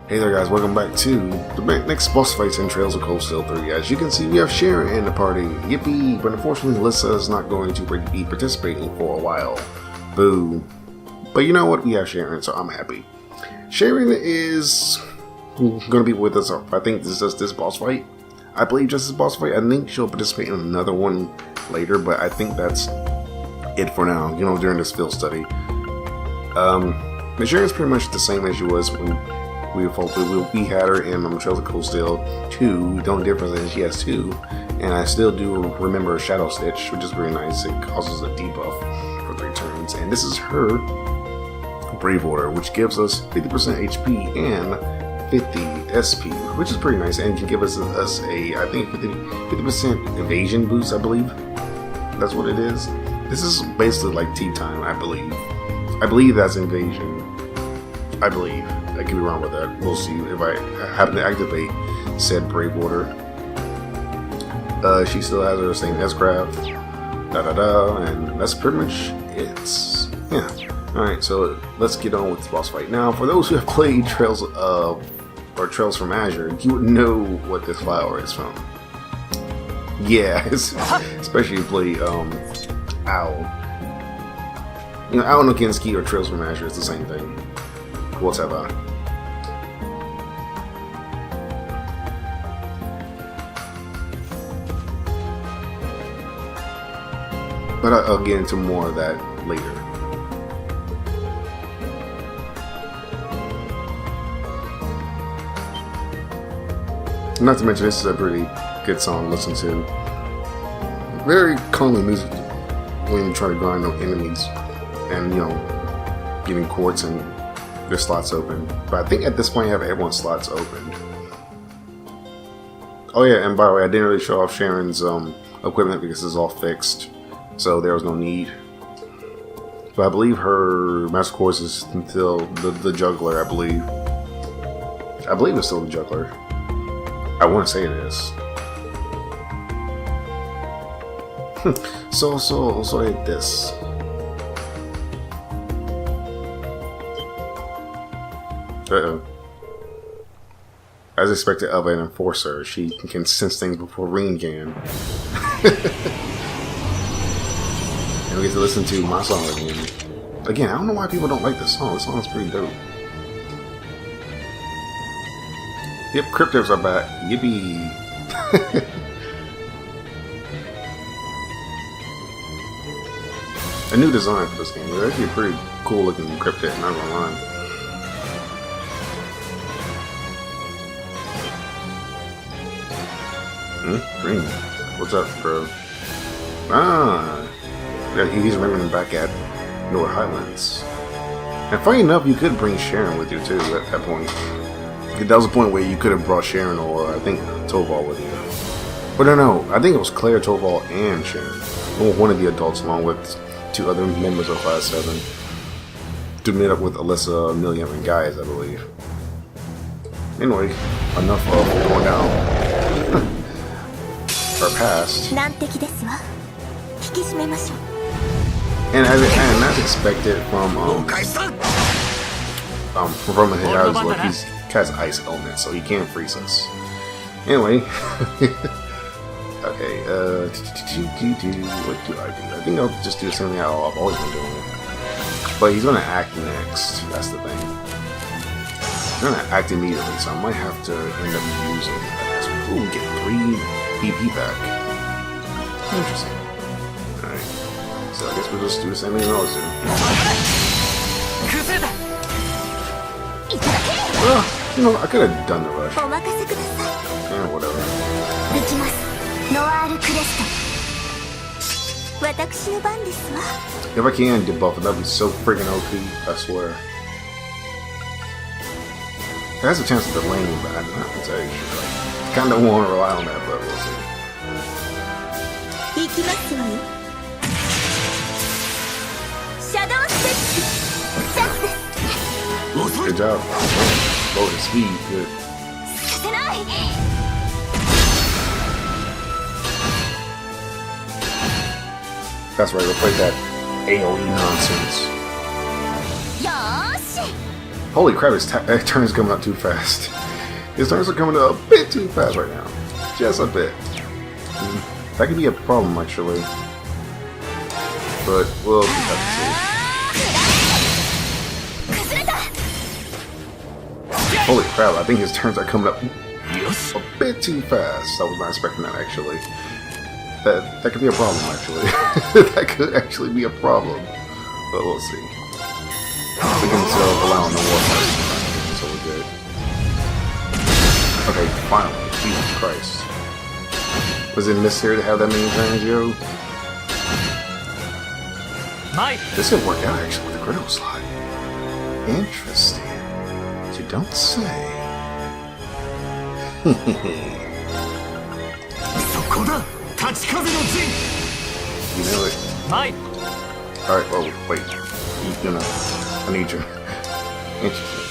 Hey there guys, welcome back to the next boss fights in Trails of Cold Steel 3. As you can see, we have Sharon in the party. Yippee! But unfortunately, Alyssa is not going to be participating for a while. Boo. But you know what? We have Sharon, so I'm happy. Sharon is going to be with us, I think this is just this boss fight. I believe just this boss fight. I think she'll participate in another one later, but I think that's it for now, you know, during this field study. But Sharon's pretty much the same as she was when we had her in Trails of Cold Steel 2. The only difference is she has 2, and I still do remember Shadow Stitch, which is very nice. It causes a debuff for 3 turns, and this is her Brave Order, which gives us 50% HP and 50 SP, which is pretty nice, and can give us a I think 50% evasion boost. I believe that's what it is. This is basically like tea time, I believe. I believe that's invasion. I believe. I could be wrong with that. We'll see if I happen to activate said Brave Order. She still has her same S-Craft. And that's pretty much it. Yeah. Alright, so let's get on with this boss fight. Now, for those who have played Trails from Azure, you would know what this flower is from. Yeah, especially if you play Owl. You know, Owl no Kensuke or Trails from Azure is the same thing. Whatever. But I'll get into more of that later. Not to mention, this is a pretty good song to listen to. Very calming music when you try to grind on enemies and, you know, getting quartz and their slots open. But I think at this point you have everyone's slots opened. Oh yeah, and by the way, I didn't really show off Sharon's equipment because it's all fixed, so there was no need. But I believe her master course is until the Juggler, I believe. I believe it's still the Juggler. I want to say it is. so like this. Uh-oh. As expected of an enforcer, she can sense things before Ring can. And we get to listen to my song again. Again, I don't know why people don't like this song. This song is pretty dope. Yep, cryptids are back. Yippee! A new design for this game. It's actually a pretty cool looking cryptid, not gonna lie. Green. What's up, bro? Ah! Yeah, he's remembering back at North Highlands. And funny enough, you could bring Sharon with you too at that point. That was a point where you could have brought Sharon or I think Toval with you. But no, I think it was Claire, Toval, and Sharon. Or one of the adults along with 2 other members of Class 7. To meet up with Alyssa, Milliam, and Guys, I believe. Anyway, enough of going down. Our past. And as expected from his eyes, like he has ice element, so he can't freeze us. Anyway, okay. What do? I think I'll just do the same thing I've always been doing. But he's gonna act next. That's the thing. He's gonna act immediately, so I might have to end up using that. Ooh, get 3 BP back. Interesting. Alright. So I guess we'll just do the same thing we always do. You know, I could have done the rush. Yeah, whatever. If I can debuff it, that'd be so freaking OP, I swear. It has a chance of delaying, but I can tell you. Kinda want to rely on that, but we'll see. Good job. Oh, the speed, good. That's right, we'll play that AoE nonsense. Holy crap, his turn is coming up too fast. His turns are coming up a bit too fast right now. Just a bit. That could be a problem, actually. But we'll just have to see. Holy crap, I think his turns are coming up a bit too fast. I was not expecting that, actually. That could be a problem, actually. That could actually be a problem. But we'll see. We can still allow him to walk first, so we're good. Okay, finally. Jesus Christ. Was it necessary to have that many turns, yo? This could work out, actually, with the critical slot. Interesting. You don't say. You know it. Alright, oh, wait. You know, I need you. Interesting.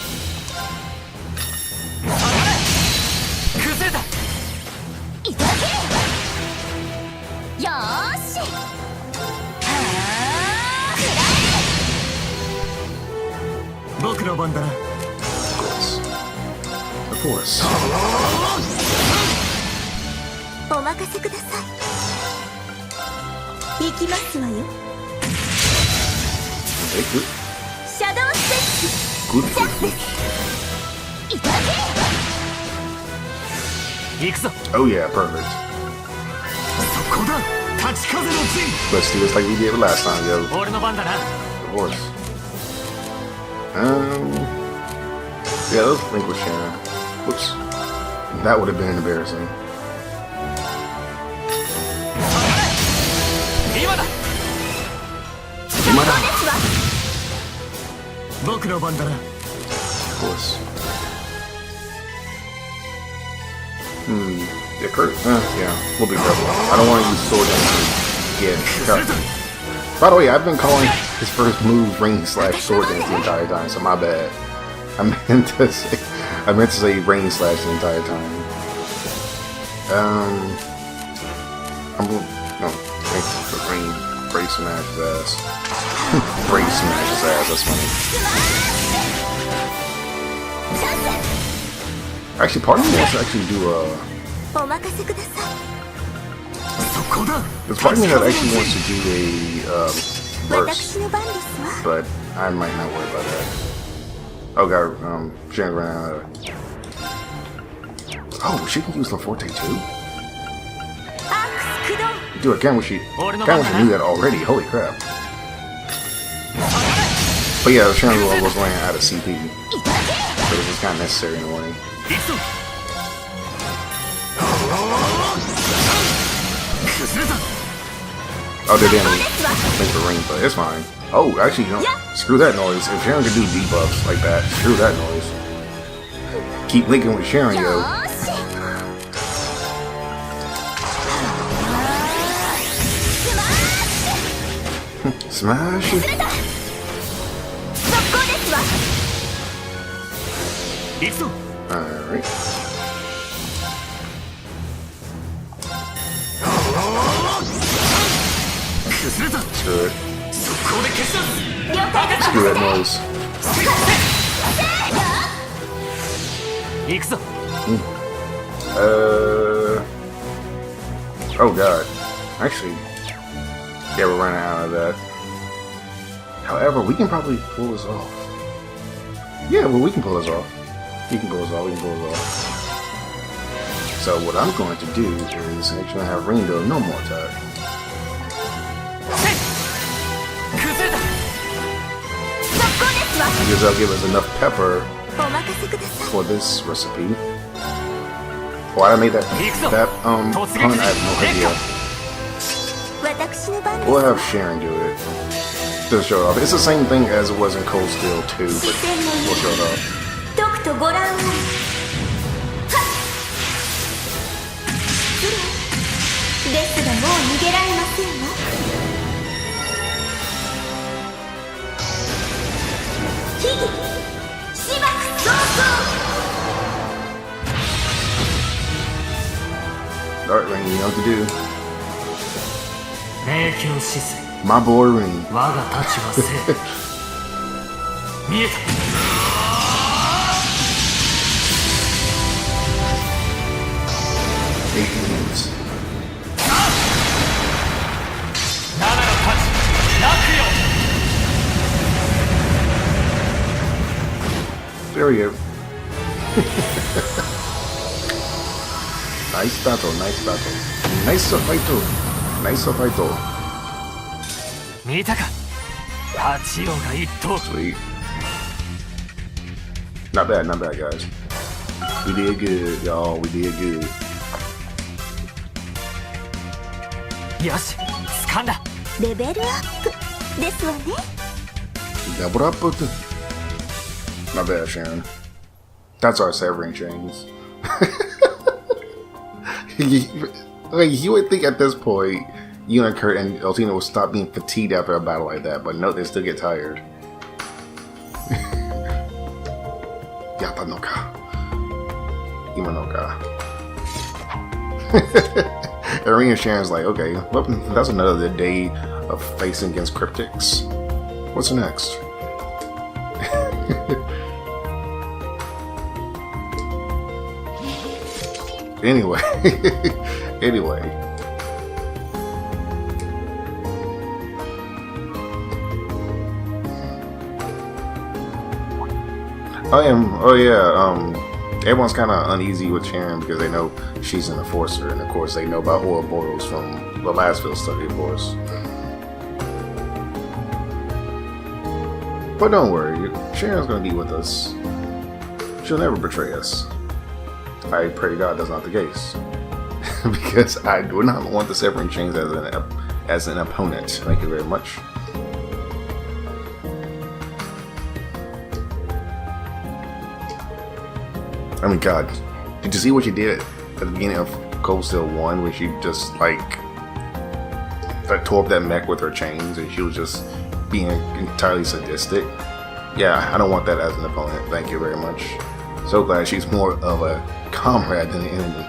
Of course. Okay, good. Good. Oh yeah, perfect. Let's do this like we did last time, yo. Of course. Yeah, let's link with Sharon. Whoops. That would have been embarrassing. Of course. Yeah, Kurt. Yeah, we'll be careful. I don't want to use sword dance. Yeah. By the way, I've been calling his first move ring slash sword dance the entire time, so my bad. I meant to say ring slash the entire time. No, thanks for ring. Brace smash his ass. Brace smash his ass. That's funny. Actually, part of me wants to actually do a. There's part of me that actually wants to do a burst, but I might not worry about that. Oh god, Sharon ran out of. Oh, she can use LaForte too? Dude, I wish she knew that already. Holy crap. But yeah, Sharon was running out of CP. But it was kind of necessary in a way. Oh, they didn't make the ring, but it's fine. Oh, actually, no. Screw that noise. If Sharon can do debuffs like that, screw that noise. Keep linking with Sharon, yo. Smash it. Alright. Screw it. Screw that noise. Oh god. Actually, yeah, we're running out of that. However, we can probably pull this off. Yeah, well, we can pull this off. We can pull this off. We can pull this off. So what I'm going to do is actually have Ring do a normal attack. Because that'll give us enough pepper for this recipe. Why I made that pun, I have no idea. We'll have Sharon do it. To show it off. It's the same thing as it was in Cold Steel 2, but we'll show it off. Alright, Ring, you know what to do. My boy Ring. 8 moves. There we go. Nice battle, nice battle. Nice fight. Nice fight. Sweet. Not bad, guys. We did good, y'all. We did good. Doubled up with the... Not bad, Sharon. That's our severing chains. You would think at this point, Kurt and Eltina will stop being fatigued after a battle like that, but no, they still get tired. Yata no ka. Ima no ka. Irene and Sharon's like, okay, well, that's another day of facing against cryptics. What's next? Anyway. Everyone's kind of uneasy with Sharon because they know she's an enforcer, and of course they know about Oboro's from the last field study, of course. But don't worry, Sharon's gonna be with us. She'll never betray us. I pray to God that's not the case. Because I do not want the Severing Chains as an opponent. Thank you very much. I mean, God, did you see what she did at the beginning of Cold Steel 1 where she just like tore up that mech with her chains and she was just being entirely sadistic? Yeah, I don't want that as an opponent. Thank you very much. So glad she's more of a comrade than an enemy.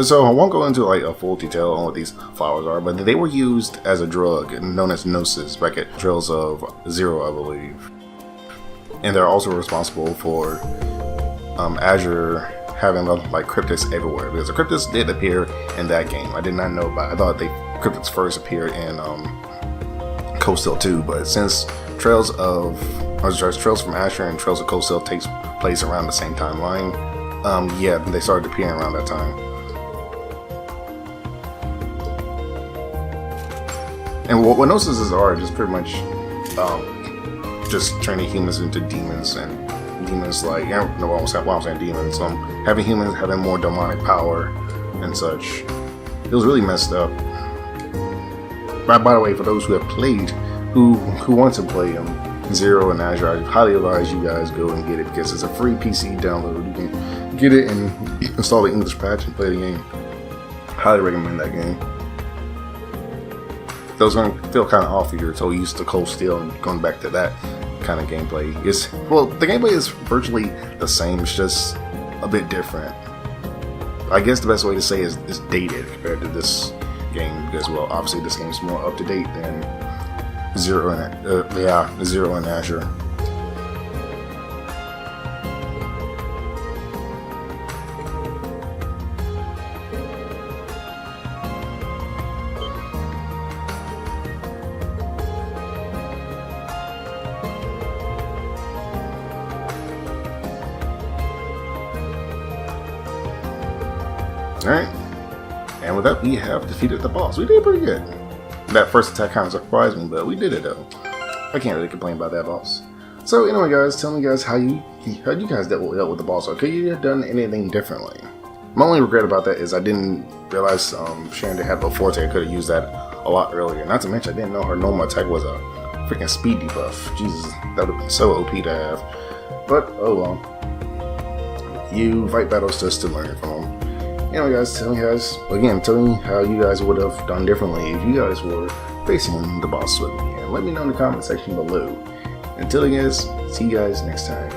So I won't go into like a full detail on what these flowers are, but they were used as a drug known as Gnosis back at Trails of Zero, I believe. And they're also responsible for Azure having like cryptids everywhere, because the cryptids did appear in that game. I did not know about it. I thought cryptids first appeared in Cold Steel 2, but since Trails from Azure and Trails of Cold Steel takes place around the same timeline, yeah, they started appearing around that time. And what Gnosis are just pretty much just turning humans into demons, and demons like, I don't know why I'm saying demons, having humans having more demonic power and such. It was really messed up. By the way, for those who have played, who want to play Zero and Azure, I highly advise you guys go and get it because it's a free PC download. You can get it and install the English patch and play the game. Highly recommend that game. Those are going to feel kind of off if you're so used to Cold Steel and going back to that kind of gameplay. The gameplay is virtually the same, it's just a bit different. I guess the best way to say is dated compared to this game, because, well, obviously this game's more up to date than Zero and Azure. Alright, and with that, we have defeated the boss. We did pretty good. That first attack kind of surprised me, but we did it though. I can't really complain about that boss. So anyway, guys, tell me guys how you guys dealt with the boss, or could you have done anything differently? My only regret about that is I didn't realize Sharon did have a forte. I could have used that a lot earlier. Not to mention, I didn't know her normal attack was a freaking speed debuff. Jesus, that would have been so OP to have. But oh well. You fight battles just to learn from them. Anyway guys, tell me how you guys would have done differently if you guys were facing the boss with me. And let me know in the comment section below. Until then guys, see you guys next time.